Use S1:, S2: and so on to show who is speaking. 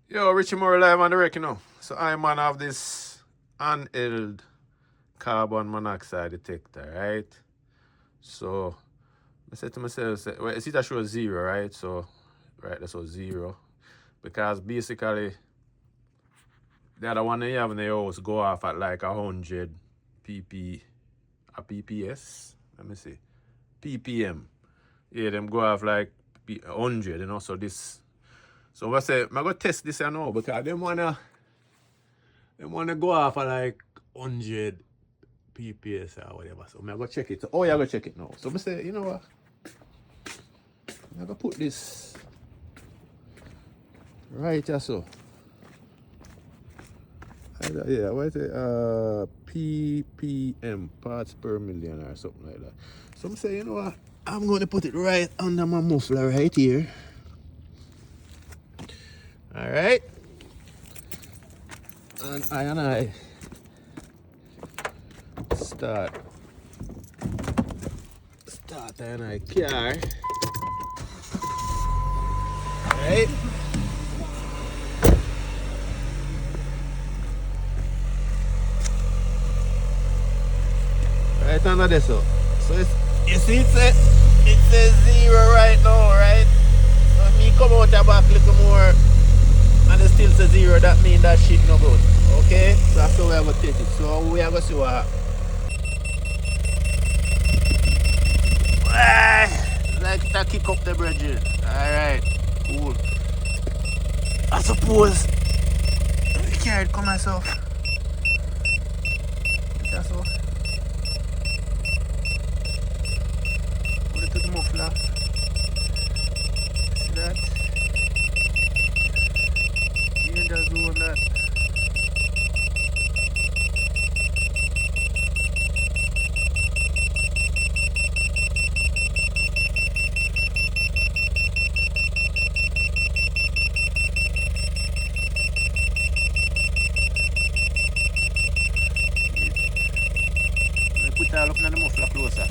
S1: Yo, Richie Moore live on the wreck, you know. So I'm on have this unheld carbon monoxide detector, right? So I said to myself, well, it's it show zero, right? So right, that's all zero. Because basically the other one they have in the house go off at like 100 pp a pps. Let me see. ppm. Yeah, them go off like 100, you know. So this so I say I'm gonna test this I know because they wanna go off at like 100 PPS or whatever. So I'm gonna check it. So, you gonna check it now. So I say, you know what? I'm gonna put this right here so. Yeah, what is it? ppm, parts per million or something like that. So I'm saying, you know what? I'm gonna put it right under my muffler right here. Alright. And I start and I car. Right? Right under this so. So it's, you see it says zero right now, right? So if me come out the back a little more and it still says zero, that means that shit no good. Okay? So that's how we are gonna take it. So we are gonna see what happens. Like that kick up the bridge. Alright, cool. I suppose I can't come myself. That's all. Put it to the muffler. See that? Danger zone that. Let me put it all up in the muffler closer.